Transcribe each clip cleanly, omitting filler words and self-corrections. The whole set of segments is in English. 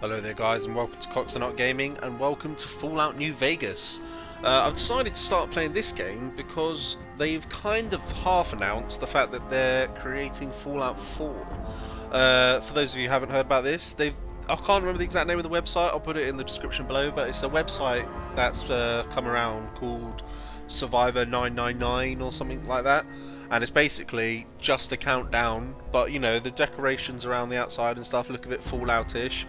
Hello there guys, and welcome to Coxonut Gaming, and welcome to Fallout New Vegas. I've decided to start playing this game because they've kind of half announced the fact that they're creating Fallout 4. For those of you who haven't heard about this, I can't remember the exact name of the website, I'll put it in the description below, but it's a website that's come around called Survivor 999 or something like that. And it's basically just a countdown, but you know, the decorations around the outside and stuff look a bit Fallout-ish.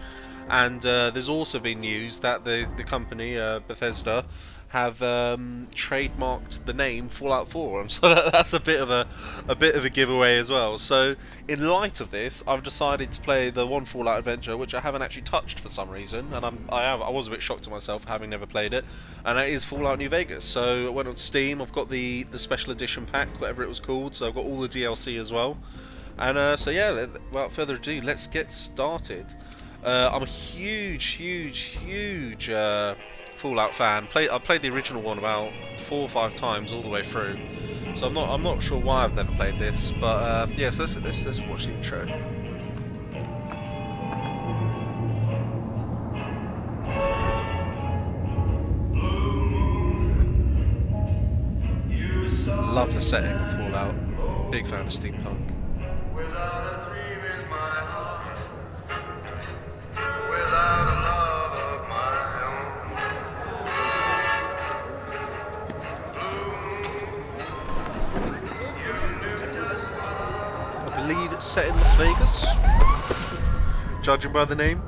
And there's also been news that the company, Bethesda, have trademarked the name Fallout 4, and so that's a bit of a giveaway as well. So in light of this, I've decided to play the one Fallout adventure, which I haven't actually touched for some reason, and I was a bit shocked at myself having never played it, and that is Fallout New Vegas. So I went on Steam. I've got the special edition pack, whatever it was called. So I've got all the DLC as well, and so yeah. Without further ado, let's get started. I'm a huge Fallout fan. I played the original one about 4 or 5 times all the way through, so I'm not sure why I've never played this. But yeah, so let's watch the intro. Love the setting of Fallout. Big fan of steampunk. I believe it's set in Las Vegas, judging by the name.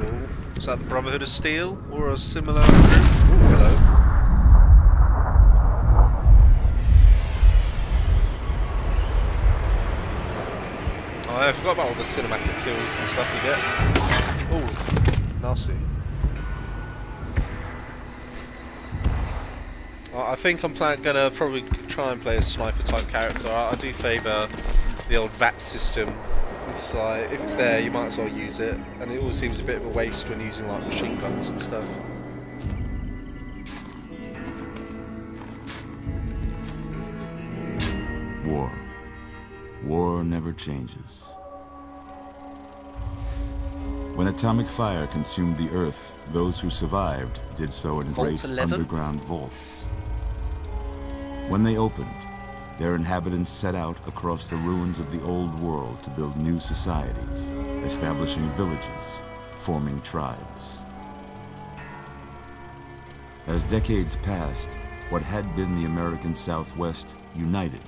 Oh, is that the Brotherhood of Steel or a similar group? Oh, hello. Oh, I forgot about all the cinematic kills and stuff you get. Oh, nasty. I think I'm gonna probably try and play a sniper type character. I do favour the old VAT system. It's like, if it's there, you might as well use it, and it always seems a bit of a waste when using like machine guns and stuff. War never changes. When atomic fire consumed the earth, those who survived did so in Vault great 11? underground vaults. When they opened, their inhabitants set out across the ruins of the old world to build new societies, establishing villages, forming tribes. As decades passed, what had been the American Southwest united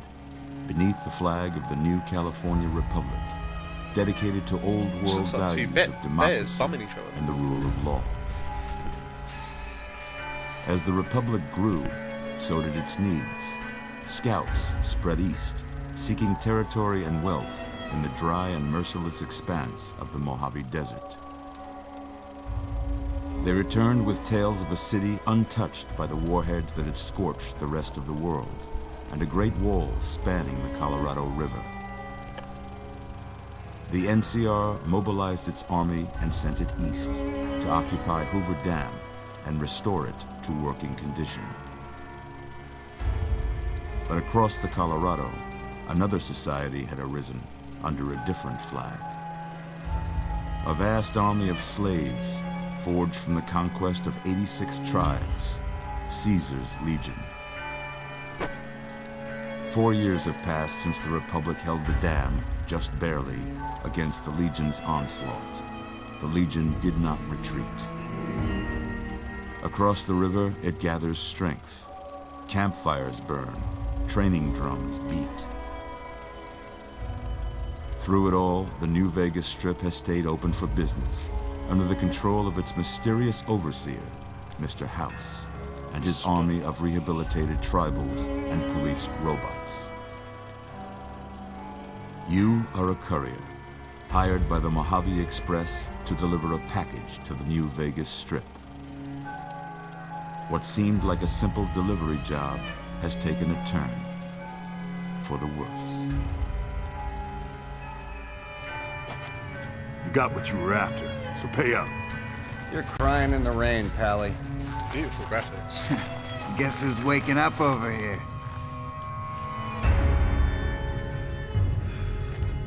beneath the flag of the new California Republic, dedicated to old world values of democracy and the rule of law. As the Republic grew, so did its needs. Scouts spread east, seeking territory and wealth in the dry and merciless expanse of the Mojave Desert. They returned with tales of a city untouched by the warheads that had scorched the rest of the world, and a great wall spanning the Colorado River. The NCR mobilized its army and sent it east to occupy Hoover Dam and restore it to working condition. But across the Colorado, another society had arisen under a different flag. A vast army of slaves forged from the conquest of 86 tribes, Caesar's Legion. 4 years have passed since the Republic held the dam, just barely, against the Legion's onslaught. The Legion did not retreat. Across the river, it gathers strength. Campfires burn, training drums beat. Through it all, the New Vegas Strip has stayed open for business, under the control of its mysterious overseer, Mr. House, and his army of rehabilitated tribals and police robots. You are a courier, hired by the Mojave Express to deliver a package to the New Vegas Strip. What seemed like a simple delivery job has taken a turn for the worse. You got what you were after, so pay up. You're crying in the rain, Pally. Beautiful graphics. Guess who's waking up over here?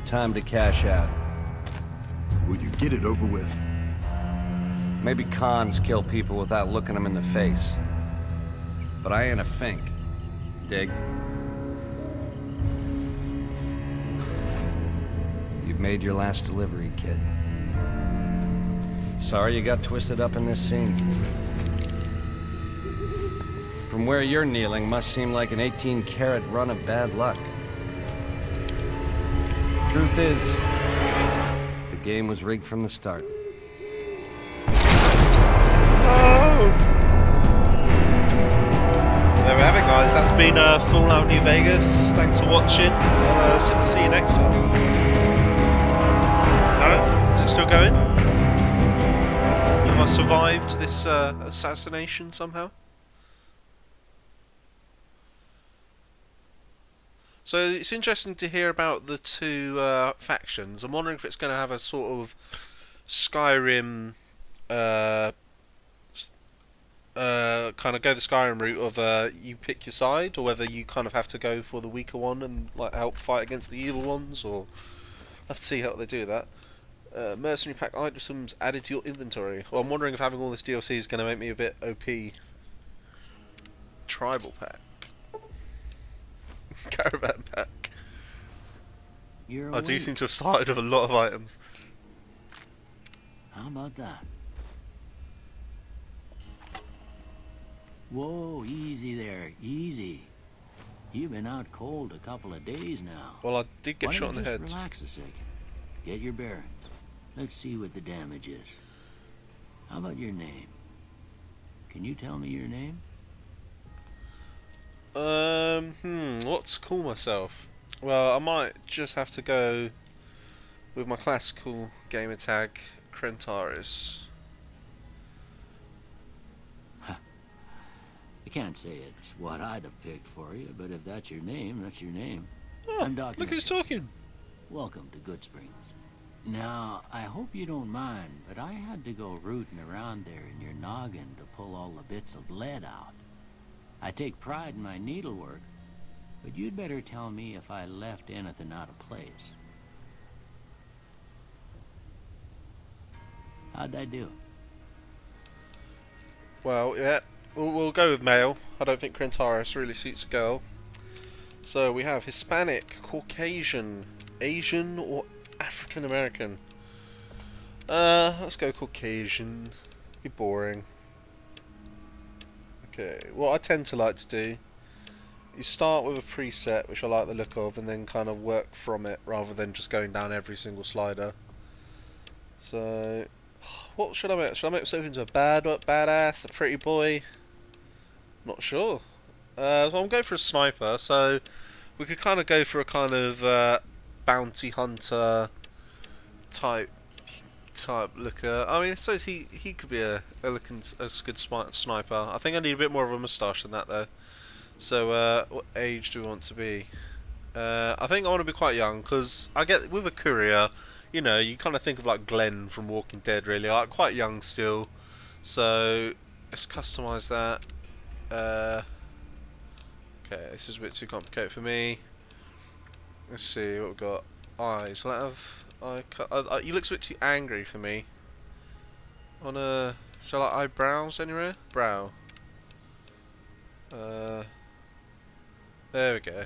Time to cash out. Will you get it over with? Maybe cons kill people without looking them in the face. But I ain't a fink. Dig? You've made your last delivery, kid. Sorry you got twisted up in this scene. From where you're kneeling must seem like an 18-carat run of bad luck. Truth is, the game was rigged from the start. There we have it, guys. That's been Fallout New Vegas. Thanks for watching. See you next time. No? Is it still going? Have I survived this assassination somehow? So it's interesting to hear about the two factions. I'm wondering if it's going to have a sort of Skyrim kind of go the Skyrim route of you pick your side, or whether you kind of have to go for the weaker one and like help fight against the evil ones, or have to see how they do that. Mercenary pack items added to your inventory. Well, I'm wondering if having all this DLC is going to make me a bit OP. Tribal pack. Caravan pack. I do seem to have started with a lot of items. How about that? Whoa, easy there, easy. You've been out cold a couple of days now. Well, I did get Why shot in don't the you head. just relax a second. Get your bearings. Let's see what the damage is. How about your name? Can you tell me your name? What to call myself? Well, I might just have to go with my classical gamer tag, Krentaris. I can't say it's what I'd have picked for you, but if that's your name, that's your name. Oh, I'm Doc look who's Mitchell. talking. Welcome to Good Springs. Now, I hope you don't mind, but I had to go rooting around there in your noggin to pull all the bits of lead out. I take pride in my needlework, but you'd better tell me if I left anything out of place. How'd I do? Well, yeah, we'll go with male. I don't think Krentaris really suits a girl. So we have Hispanic, Caucasian, Asian, or African American. Let's go Caucasian. Be boring. Okay, what I tend to like to do, you start with a preset, which I like the look of, and then kind of work from it, rather than just going down every single slider. So, what should I make? Should I make myself into a badass, a pretty boy? Not sure. So I'm going for a sniper, so we could kind of go for a kind of bounty hunter type looker. I mean, I suppose he could be a good sniper. I think I need a bit more of a moustache than that though. So what age do we want to be? I think I want to be quite young, because I get with a courier, you know, you kind of think of like Glenn from Walking Dead, really, like quite young still. So let's customize that. Okay, this is a bit too complicated for me. Let's see what we've got. Eyes. Let have he looks a bit too angry for me. On a so like eyebrows anywhere? Brow. There we go.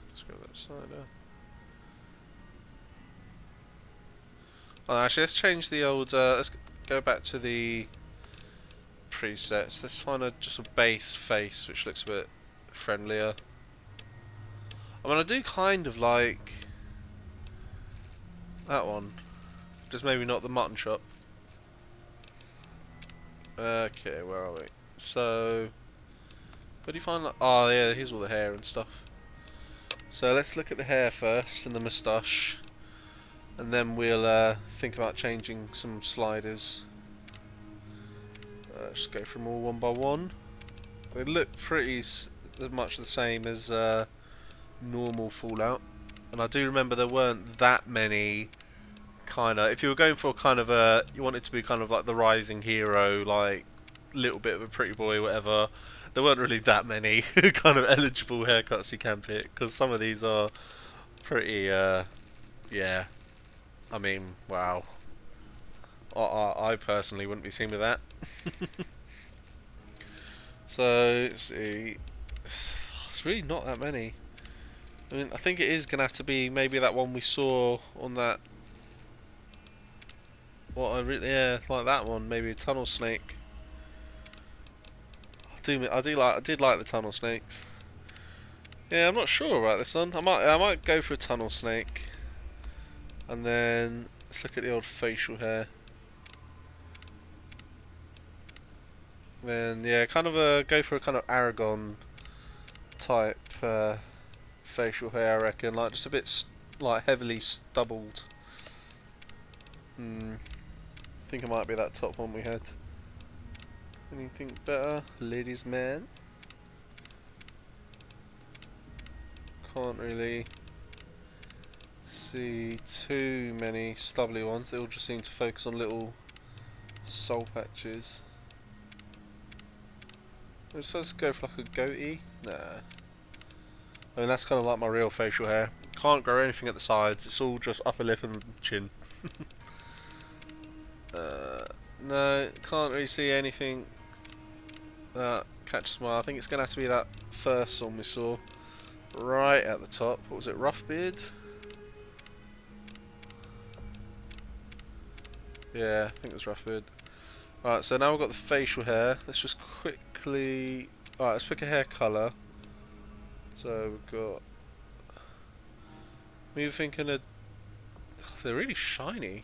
Let's go that slider. Oh, actually, let's change the old. Let's go back to the presets. Let's find just a base face which looks a bit friendlier. I mean, I do kind of like that one, just maybe not the mutton chop. Okay, where are we? So, where do you find that? Oh yeah, here's all the hair and stuff. So let's look at the hair first and the moustache, and then we'll think about changing some sliders. Just go from all one by one. They look pretty much the same as normal Fallout, and I do remember there weren't that many kind of, if you were going for kind of a, you want it to be kind of like the rising hero, like little bit of a pretty boy, whatever, there weren't really that many kind of eligible haircuts you can pick, because some of these are pretty yeah, I mean, wow. I personally wouldn't be seen with that. So, let's see. It's really not that many. I mean, I think it is going to have to be maybe that one we saw on that... yeah, like that one. Maybe a tunnel snake. I did like the tunnel snakes. Yeah, I'm not sure about this one. I might go for a tunnel snake. And then let's look at the old facial hair. Then yeah, kind of go for a kind of Aragon type facial hair, I reckon. Like just a bit like heavily stubbled. I think it might be that top one we had. Anything better, ladies' man? Can't really see too many stubbly ones. They all just seem to focus on little soul patches. I'm supposed to go for like a goatee? Nah. I mean that's kind of like my real facial hair. Can't grow anything at the sides. It's all just upper lip and chin. No, can't really see anything that catches my eye. I think it's going to have to be that first one we saw. Right at the top. What was it? Rough beard? Yeah, I think it was rough beard. Alright, so now we've got the facial hair. Let's just quickly... Alright, let's pick a hair colour. So we've got... We were thinking of... They're really shiny.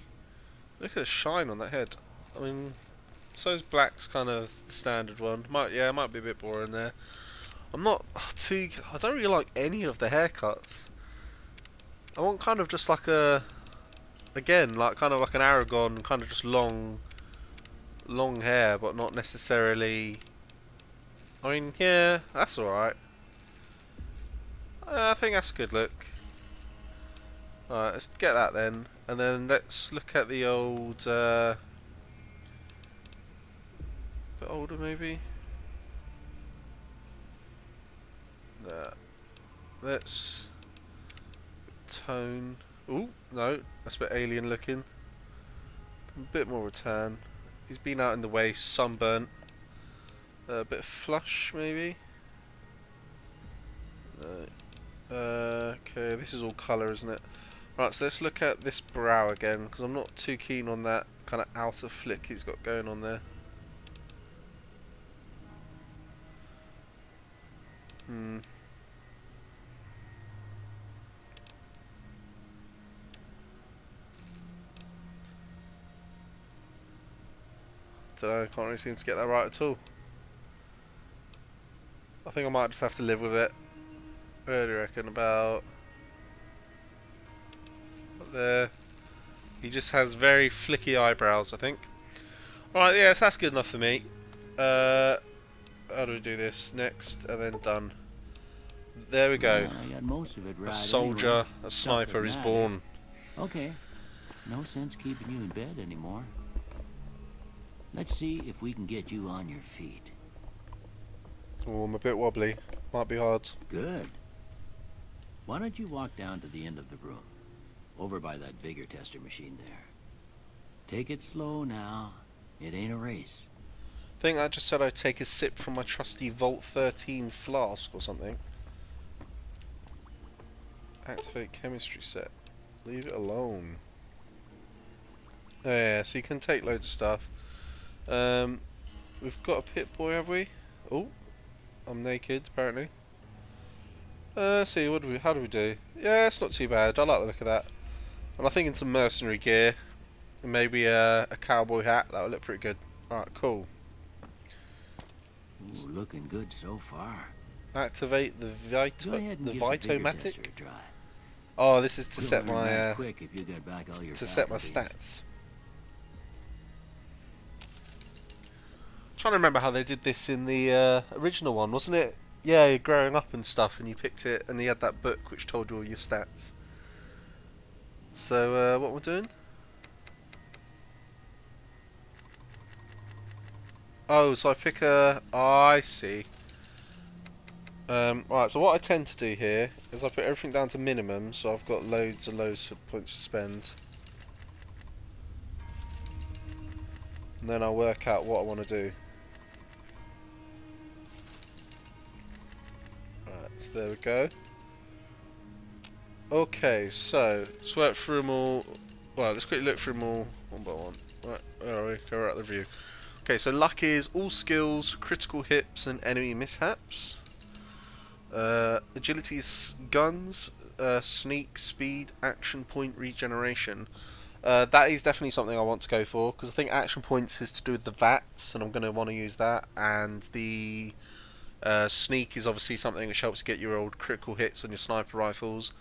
Look at the shine on that head. I mean... So's black's kind of the standard one. Might be a bit boring there. I'm not too... I don't really like any of the haircuts. I want kind of just like a... Again, like kind of like an Aragon, kind of just long hair, but not necessarily... I mean, yeah, that's alright. I think that's a good look. Alright, let's get that then. And then let's look at the old... bit older maybe? Nah. Let's... Tone... Ooh, no, that's a bit alien looking. A bit more return. He's been out in the way, sunburnt. A bit of flush, maybe? No. Okay, this is all colour, isn't it? Right, so let's look at this brow again, because I'm not too keen on that kind of outer flick he's got going on there. Dunno, I can't really seem to get that right at all. I think I might just have to live with it. Where do you reckon? About up there. He just has very flicky eyebrows, I think. Alright, yes, that's good enough for me. How do we do this? Next, and then done. There we go. Well, I got most of it right A soldier, anyway. a sniper is born. Okay. No sense keeping you in bed anymore. Let's see if we can get you on your feet. Oh, I'm a bit wobbly. Might be hard. Good. Why don't you walk down to the end of the room? Over by that vigor tester machine there. Take it slow now. It ain't a race. I think I just said I'd take a sip from my trusty Vault 13 flask or something. Activate chemistry set. Leave it alone. Oh, yeah, so you can take loads of stuff. We've got a pit boy, have we? Oh, I'm naked apparently. See, how do we do? Yeah, it's not too bad. I like the look of that. And I think in some mercenary gear, and maybe a cowboy hat, that would look pretty good. Alright, cool. Ooh, looking good so far. Activate the Go ahead and give the vigor tester Vitomatic. a try. Oh, this is to We'll set learn my that quick if you get back all your to set my faculties. stats. Trying to remember how they did this in the original one, wasn't it? Yeah, you're growing up and stuff, and you picked it, and you had that book which told you all your stats. So, what we're doing? Oh, so I pick a... Oh, I see. Right, so what I tend to do here is I put everything down to minimum, so I've got loads and loads of points to spend. and then I'll work out what I want to do. Right, so there we go. Okay, so let's work through them all. Well, let's quickly look through them all one by one. Right, where are we? Go right at the review. Okay, so luck is all skills, critical hits, and enemy mishaps. Agility is guns, sneak, speed, action point, regeneration. That is definitely something I want to go for, because I think action points is to do with the VATs, and I'm going to want to use that. And the sneak is obviously something which helps get your old critical hits on your sniper rifles.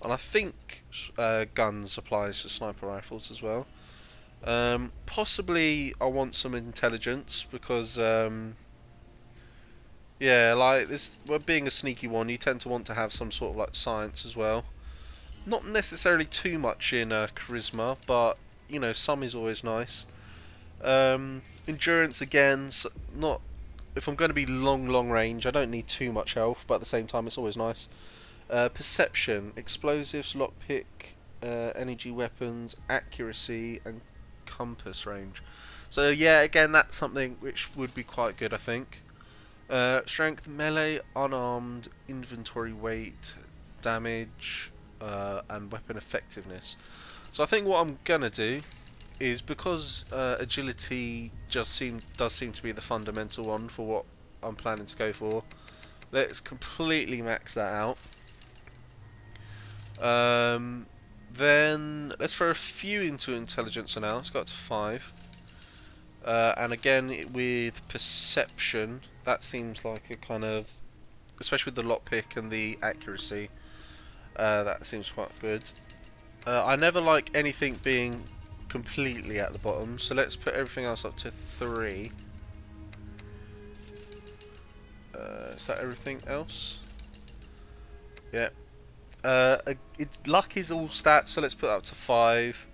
And I think guns applies to sniper rifles as well. Possibly I want some intelligence, because yeah, like this, well, being a sneaky one, you tend to want to have some sort of like science as well. Not necessarily too much in charisma, but you know, some is always nice. Endurance again, not if I'm going to be long range, I don't need too much health, but at the same time, it's always nice. Perception, explosives, lockpick, energy weapons, accuracy, and compass range. So yeah, again, that's something which would be quite good, I think. Strength, melee, unarmed, inventory weight, damage, and weapon effectiveness. So I think what I'm gonna do is, because agility does seem to be the fundamental one for what I'm planning to go for, let's completely max that out. Then let's throw a few into intelligence now. Let's go up to 5. And again with perception, that seems like a kind of, especially with the lockpick and the accuracy, that seems quite good. I never like anything being completely at the bottom, so let's put everything else up to 3. Is that everything else? Yeah. Luck is all stats, so let's put it up to 5.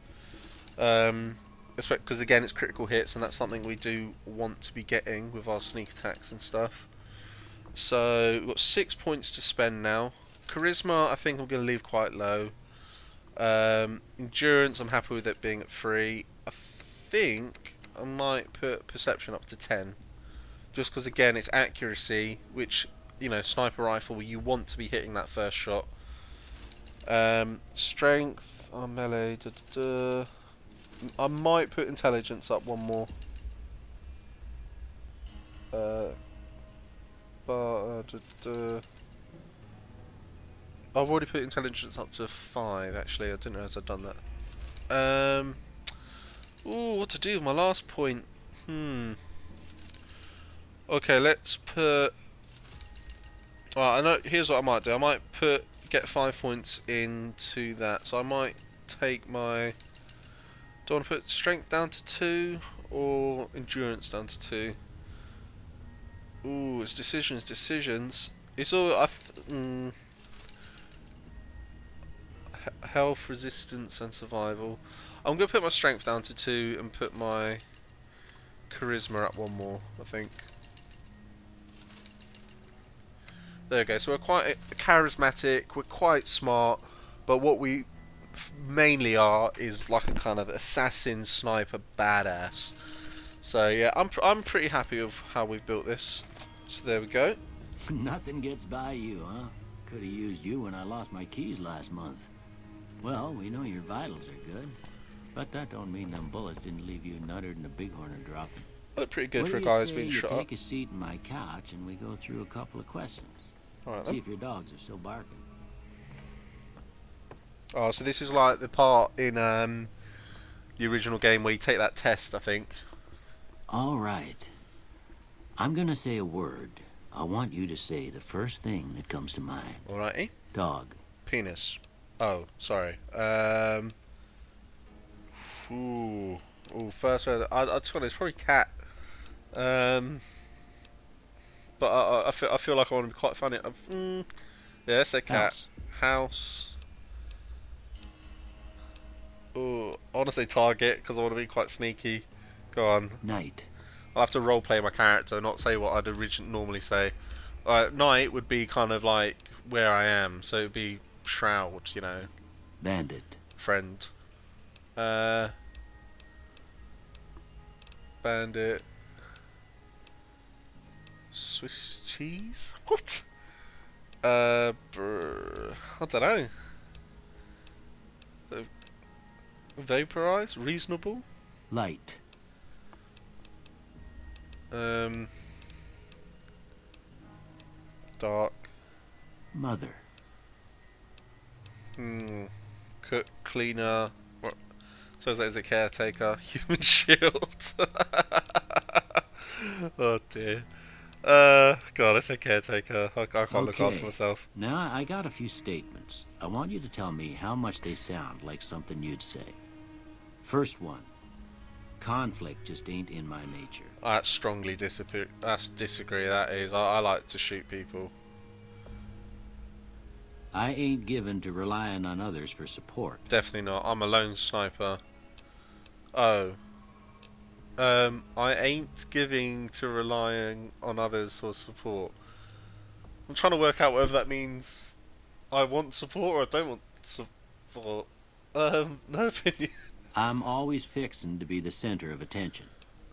Because again, it's critical hits, and that's something we do want to be getting with our sneak attacks and stuff. So we've got 6 points to spend now. Charisma, I think I'm going to leave quite low. Endurance, I'm happy with it being at 3. I think I might put perception up to 10, just because again it's accuracy, which, you know, sniper rifle, you want to be hitting that first shot. Strength, melee, I might put intelligence up one more. I've already put intelligence up to 5, actually. I didn't realise I'd done that. Ooh, what to do with my last point? Okay, let's put... Well, I know. Here's what I might do. I might get 5 points into that. So I might take my... Do I want to put strength down to 2 or endurance down to 2? Ooh, it's decisions. It's all... health, resistance, and survival. I'm going to put my strength down to 2 and put my charisma up one more, I think. There we go. So we're quite charismatic, we're quite smart, but what we mainly are is like a kind of assassin, sniper, badass. So yeah, I'm pretty happy with how we've built this. So there we go. Nothing gets by you, huh? Could have used you when I lost my keys last month. Well, we know your vitals are good, but that don't mean them bullets didn't leave you nuttered and a bighorn are dropping. I look pretty good for a guy who's been you shot up. take a seat in my couch and we go through a couple of questions. Alright See then. if your dogs are still barking. Oh, so this is like the part in the original game where you take that test, I think. All right. I'm gonna say a word. I want you to say the first thing that comes to mind. Alrighty. Dog. Penis. Oh, sorry. Ooh, first word. I just want it's probably cat. But I feel like I want to be quite funny. Yeah, let's say cat. House. Ooh, I want to say target because I want to be quite sneaky. Go on. Night. I'll have to roleplay my character, not say what I'd normally say. Night would be kind of like where I am, so it'd be shroud, you know. Bandit. Friend. bandit. Swiss cheese? What? I don't know. Vaporize? Reasonable? Light. Dark. Mother. Cook, cleaner. What? So that is a caretaker. Human shield. Oh dear. God, I said caretaker. I can't look after myself. Now I got a few statements. I want you to tell me how much they sound like something you'd say. First one. Conflict just ain't in my nature. I strongly disagree. That is. I like to shoot people. I ain't given to relying on others for support. Definitely not. I'm a lone sniper. Oh. I ain't giving to relying on others for support. I'm trying to work out whether that means I want support or I don't want support. No opinion. I'm always fixin' to be the center of attention.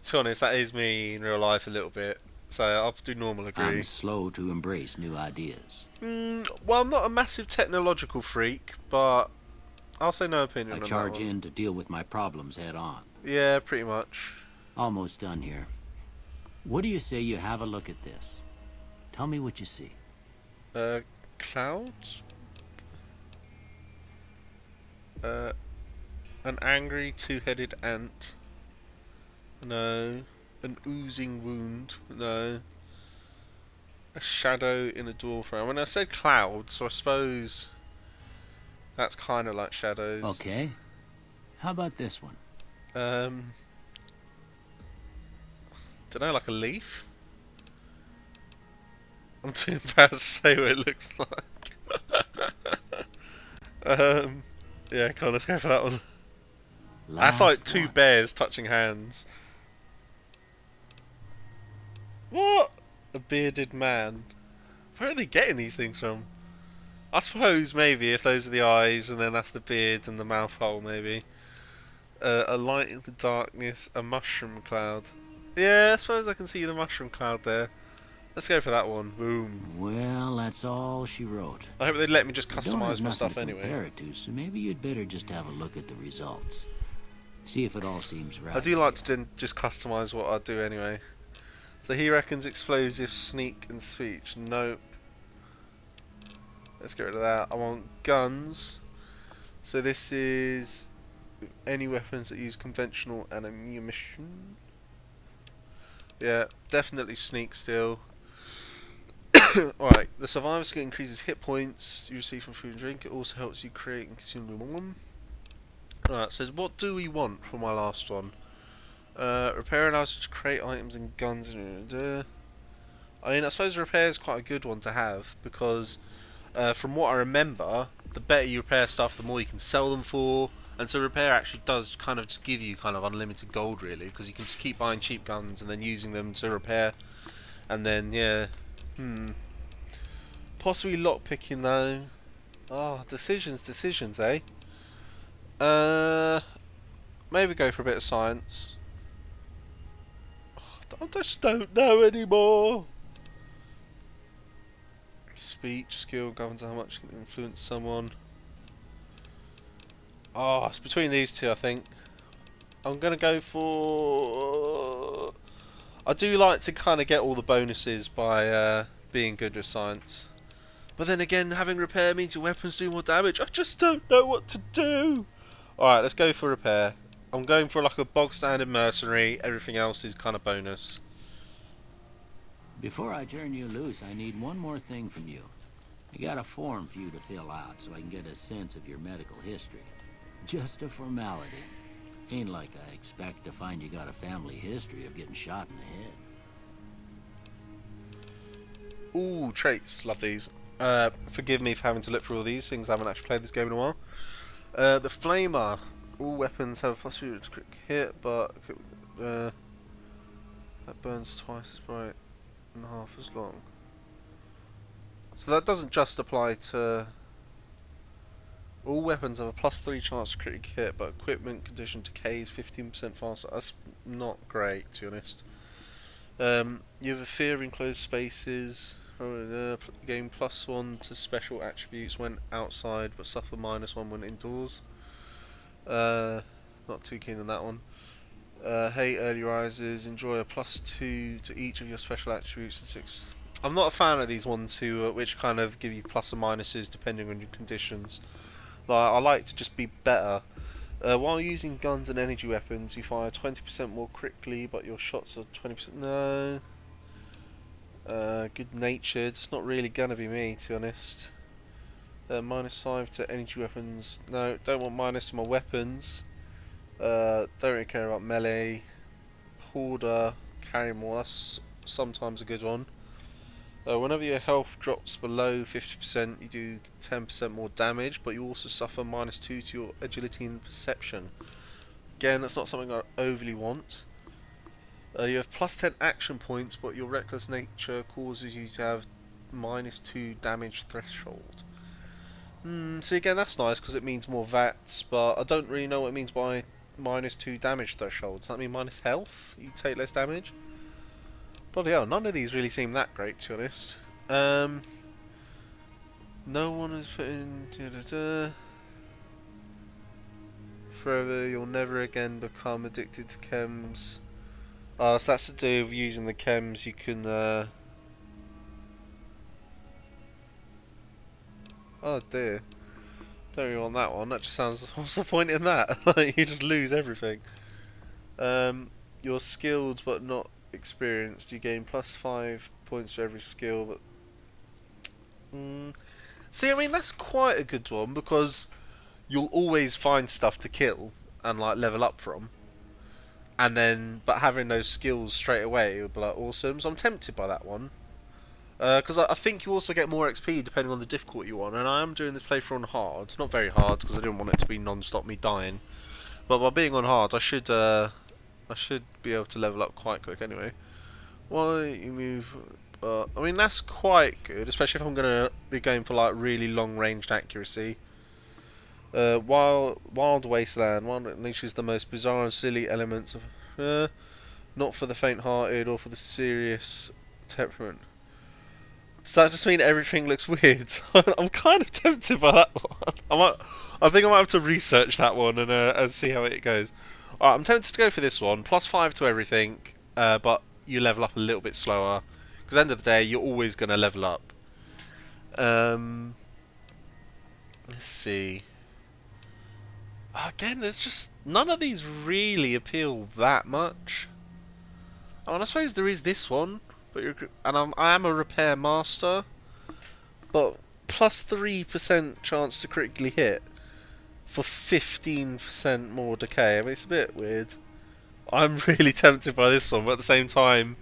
To be honest, that is me in real life a little bit. So I'll do normal agree. I'm slow to embrace new ideas. Well, I'm not a massive technological freak, but I'll say no opinion I on that charge one. in to deal with my problems head on. Yeah, pretty much. Almost done here. What do you say you have a look at this? Tell me what you see. Clouds? An angry two-headed ant. No. An oozing wound. No. A shadow in a door frame. When I said clouds, so I suppose that's kind of like shadows. Okay. How about this one? Don't know, like a leaf? I'm too embarrassed to say what it looks like. Yeah, come on, let's go for that one. That's like two one. bears touching hands. What? A bearded man. Where are they getting these things from? I suppose maybe if those are the eyes and then that's the beard and the mouth hole maybe. A light in the darkness, a mushroom cloud. Yeah, I suppose I can see the mushroom cloud there. Let's go for that one. Boom. Well, that's all she wrote. I hope they'd let me just Don't customise have my nothing stuff to anyway. compare it to, so maybe you'd better just have a look at the results. See if it all seems right. I do like to just customise what I do anyway. So he reckons explosive, sneak and speech. Nope. Let's get rid of that. I want guns. So this is any weapons that use conventional and ammunition. Yeah, definitely sneak still. Alright, the survivor skill increases hit points you receive from food and drink. It also helps you create and consume more. Alright, says what do we want for my last one? Repair allows you to create items and guns. I mean, I suppose repair is quite a good one to have because from what I remember, the better you repair stuff, the more you can sell them for. And so repair actually does kind of just give you kind of unlimited gold really, because you can just keep buying cheap guns and then using them to repair. And then, yeah, possibly lockpicking though. Oh, decisions, eh? Maybe go for a bit of science. I just don't know anymore. Speech skill governs how much you can influence someone. Oh, it's between these two, I think. I'm gonna go for. I do like to kind of get all the bonuses by being good with science. But then again, having repair means your weapons do more damage. I just don't know what to do. Alright, let's go for repair. I'm going for like a bog standard mercenary. Everything else is kind of bonus. Before I turn you loose, I need one more thing from you. I got a form for you to fill out so I can get a sense of your medical history. Just a formality. Ain't like I expect to find you got a family history of getting shot in the head. Ooh, traits. Love these. Forgive me for having to look through all these things. I haven't actually played this game in a while. The Flamer. All weapons have a possibility to crit hit, but that burns twice as bright and half as long. So that doesn't just apply to... All weapons have a +3 chance to crit hit, but equipment condition decays 15% faster. That's not great, to be honest. You have a fear of enclosed spaces. Gain +1 to special attributes when outside, but suffer -1 when indoors. Not too keen on that one. Hate early risers. Enjoy a +2 to each of your special attributes and 6. I'm not a fan of these ones which kind of give you plus or minuses depending on your conditions. Like, I like to just be better. While using guns and energy weapons, you fire 20% more quickly, but your shots are 20%. No. Good natured. It's not really gonna be me, to be honest. -5 to energy weapons. No, don't want minus to my weapons. Don't really care about melee. Hoarder, carry more. That's sometimes a good one. Whenever your health drops below 50%, you do 10% more damage, but you also suffer -2 to your agility and perception. Again, that's not something I overly want. You have +10 action points, but your reckless nature causes you to have -2 damage threshold. So again, that's nice because it means more VATs, but I don't really know what it means by -2 damage threshold. Does that mean minus health? You take less damage? Bloody hell, none of these really seem that great, to be honest. No one has put in... Forever, you'll never again become addicted to chems. So that's to do with using the chems. You can... Oh dear. Don't really want that one. That just sounds... What's the point in that? Like, you just lose everything. You're skilled but not experienced. You gain +5 points for every skill, but... See, I mean, that's quite a good one, because you'll always find stuff to kill and, like, level up from. And then, but having those skills straight away would be, like, awesome. So I'm tempted by that one. Because I think you also get more XP depending on the difficulty you want, and I am doing this playthrough on hard. It's not very hard because I didn't want it to be non-stop me dying. But by being on hard, I should be able to level up quite quick anyway. Why you move? I mean, that's quite good, especially if I'm gonna be going for like really long-ranged accuracy. Wild wasteland. One that unleashes the most bizarre and silly elements of, not for the faint-hearted or for the serious temperament. Does that just mean everything looks weird? I'm kind of tempted by that one. I think I might have to research that one and see how it goes. Alright, I'm tempted to go for this one. +5 to everything, but you level up a little bit slower. Because at the end of the day, you're always going to level up. Let's see. Again, there's just... None of these really appeal that much. Oh, and I suppose there is this one. I am a repair master, but +3% chance to critically hit for 15% more decay. I mean, it's a bit weird. I'm really tempted by this one, but at the same time,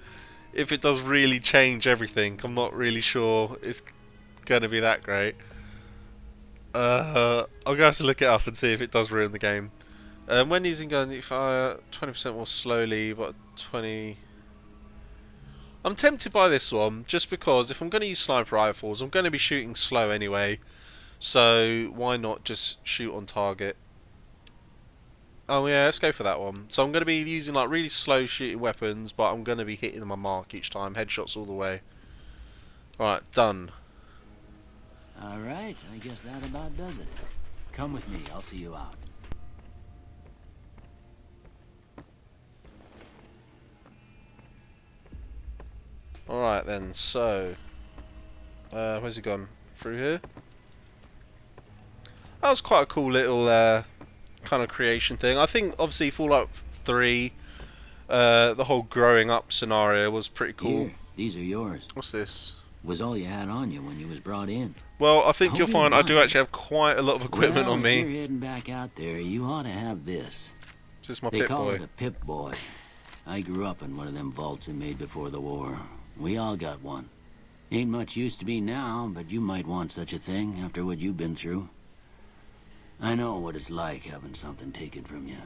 if it does really change everything, I'm not really sure it's going to be that great. I'm going to have to look it up and see if it does ruin the game. When using gun, you fire 20% more slowly, but 20... I'm tempted by this one, just because if I'm going to use sniper rifles, I'm going to be shooting slow anyway. So, why not just shoot on target? Oh yeah, let's go for that one. So I'm going to be using like really slow shooting weapons, but I'm going to be hitting my mark each time. Headshots all the way. Alright, done. Alright, I guess that about does it. Come with me, I'll see you out. Alright then, so... where's he gone? Through here? That was quite a cool little kind of creation thing. I think, obviously, Fallout 3, the whole growing up scenario was pretty cool. Here, these are yours. What's this? Was all you had on you when you was brought in. Well, I think you'll find I do actually have quite a lot of equipment on me. If you're heading back out there, you ought to have this. Is this my They Pip call Boy? it a Pip Boy. I grew up in one of them vaults they made before the war. We all got one. Ain't much use to be now, but you might want such a thing after what you've been through. I know what it's like having something taken from you.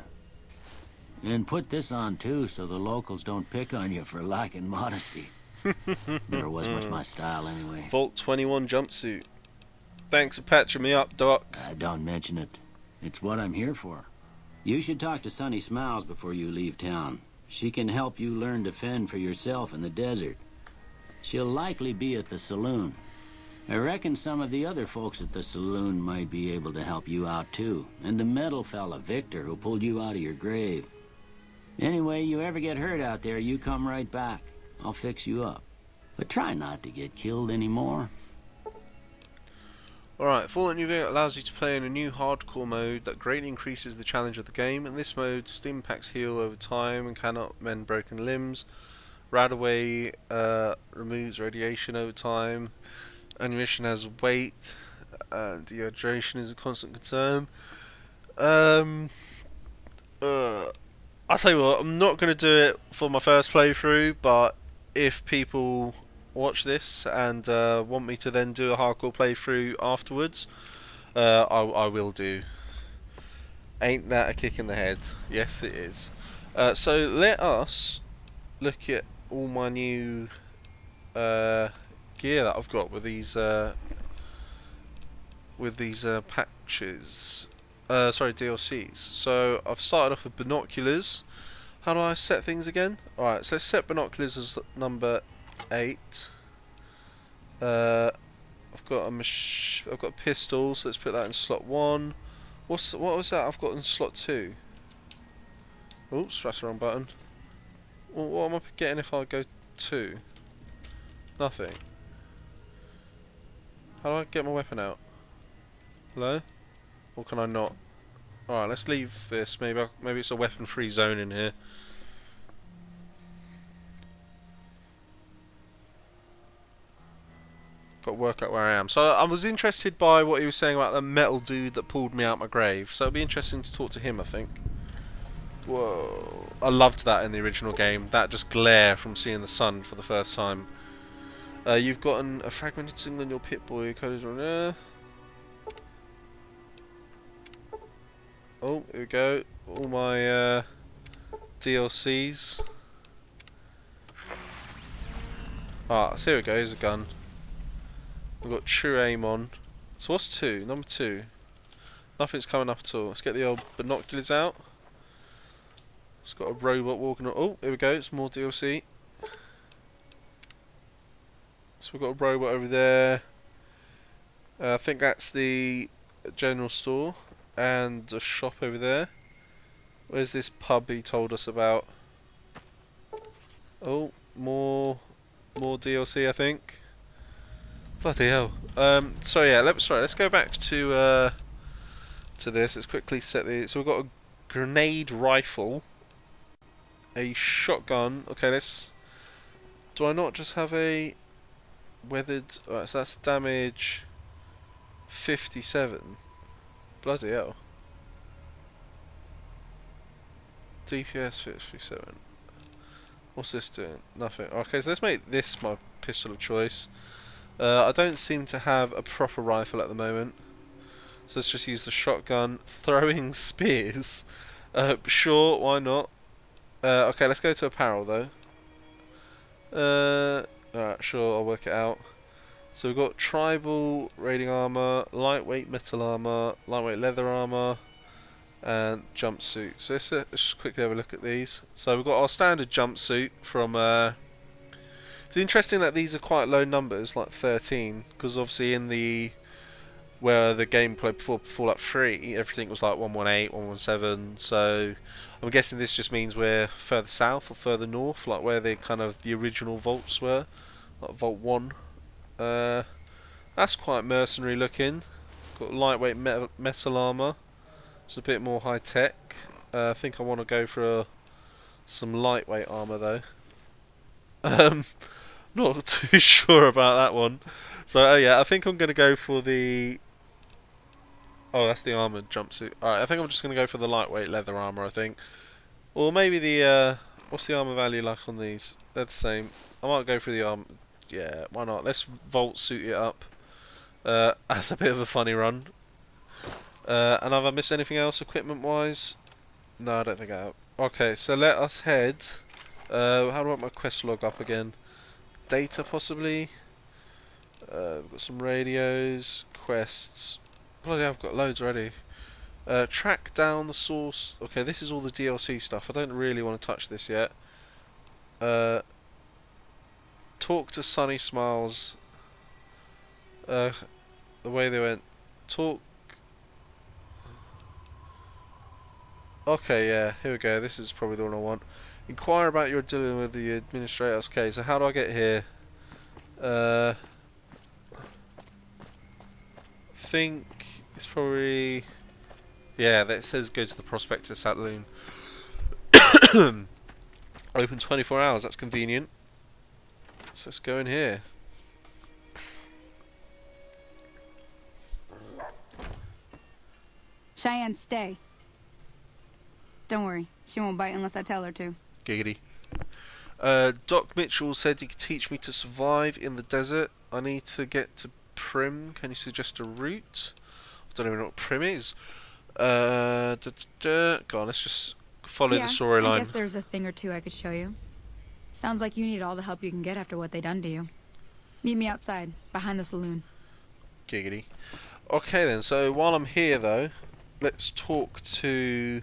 And put this on too, so the locals don't pick on you for lacking modesty. Never was much my style anyway. Vault 21 jumpsuit. Thanks for patching me up, Doc. Don't mention it. It's what I'm here for. You should talk to Sonny Smiles before you leave town. She can help you learn to fend for yourself in the desert. She'll likely be at the saloon. I reckon some of the other folks at the saloon might be able to help you out too. And the metal fella, Victor, who pulled you out of your grave. Anyway, you ever get hurt out there, you come right back. I'll fix you up. But try not to get killed anymore. Alright, Fallout New Vegas allows you to play in a new hardcore mode that greatly increases the challenge of the game. In this mode, stim packs heal over time and cannot mend broken limbs. Radaway removes radiation over time. Ammunition has weight. Dehydration is a constant concern. I'll tell you what, I'm not going to do it for my first playthrough, but if people watch this and want me to then do a hardcore playthrough afterwards, I will do. Ain't that a kick in the head? Yes, it is. So let us look at all my new gear that I've got with these patches. Sorry, DLCs. So I've started off with binoculars. How do I set things again? Alright, so let's set binoculars as number 8. I've got a pistol, so let's put that in slot 1. What was that I've got in slot 2? Oops, that's the wrong button. Well, what am I getting if I go 2? Nothing. How do I get my weapon out? Hello? Or can I not? Alright, let's leave this. Maybe it's a weapon-free zone in here. Got to work out where I am. So I was interested by what he was saying about the metal dude that pulled me out my grave. So it'll be interesting to talk to him, I think. Whoa. I loved that in the original game. That just glare from seeing the sun for the first time. You've gotten a fragmented signal in your Pip-Boy coded on there. Oh, here we go. All my DLCs. Ah, so here we go. Here's a gun. We've got true aim on. So what's 2? Number 2. Nothing's coming up at all. Let's get the old binoculars out. It's got a robot walking on. Oh, here we go. It's more DLC. So we've got a robot over there. I think that's the general store. And a shop over there. Where's this pub he told us about? Oh, more DLC, I think. Bloody hell. So yeah, let's go back to this. Let's quickly set these. So we've got a grenade rifle, a shotgun. Okay, let's. Do I not just have a weathered? Alright, so that's damage 57. Bloody hell. DPS 57. What's this doing? Nothing. Okay, so let's make this my pistol of choice. I don't seem to have a proper rifle at the moment, so let's just use the shotgun. Throwing spears. Sure, why not? Okay, let's go to apparel though. Alright, sure, I'll work it out. So we've got tribal raiding armor, lightweight metal armor, lightweight leather armor, and jumpsuit. So let's just quickly have a look at these. So we've got our standard jumpsuit from. It's interesting that these are quite low numbers, like 13, because obviously in the where the gameplay before Fallout 3, everything was like 118, 117. So I'm guessing this just means we're further south or further north, like where the original vaults were, like Vault 1. That's quite mercenary looking. Got lightweight metal armor. It's a bit more high tech. I think I want to go for some lightweight armor though. Not too sure about that one. So yeah, I think I'm gonna go for the. Oh, that's the armored jumpsuit. Alright, I think I'm just gonna go for the lightweight leather armor. I think, or maybe the. What's the armor value like on these? They're the same. I might go for the armor. Yeah, why not? Let's vault suit it up. That's a bit of a funny run. And have I missed anything else equipment wise? No, I don't think I have. Okay, so let us head. How do I want my quest log up again? Data possibly. We've got some radios, quests. Bloody hell, I've got loads already. Track down the source. Okay, this is all the DLC stuff. I don't really want to touch this yet. Talk to Sunny Smiles. The way they went. Talk. Okay, yeah, here we go. This is probably the one I want. Inquire about your dealing with the administrator. Okay, so how do I get here? Think it's probably... Yeah, that says go to the Prospector Saloon. Open 24 hours, that's convenient. So let's go in here. Cheyenne, stay. Don't worry, she won't bite unless I tell her to. Giggity. Doc Mitchell said you could teach me to survive in the desert. I need to get to Prim. Can you suggest a route? I don't even know what Prim is. Go on, let's just follow the I storyline. guess there's a thing or two I could show you. Sounds like you need all the help you can get after what they done to you. Meet me outside, behind the saloon. Giggity. Okay then, so while I'm here though, let's talk to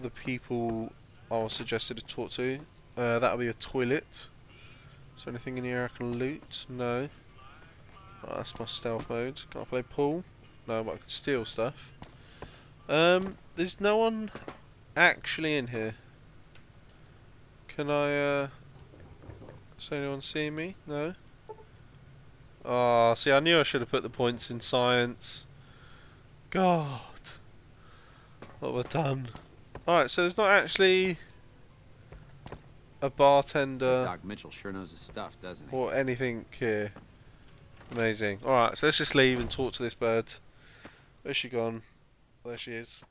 the people I was suggested to talk to. That'll be a toilet. Is there anything in here I can loot? No. Right, that's my stealth mode. Can I play pool? No, but I can steal stuff. There's no one actually in here. Can I, Is anyone seeing me? No? Oh, see, I knew I should have put the points in science. God. What have I done? Alright, so there's not actually a bartender Doc Mitchell sure knows his stuff, doesn't he? or anything here. Amazing. Alright, so let's just leave and talk to this bird. Where's she gone? There she is.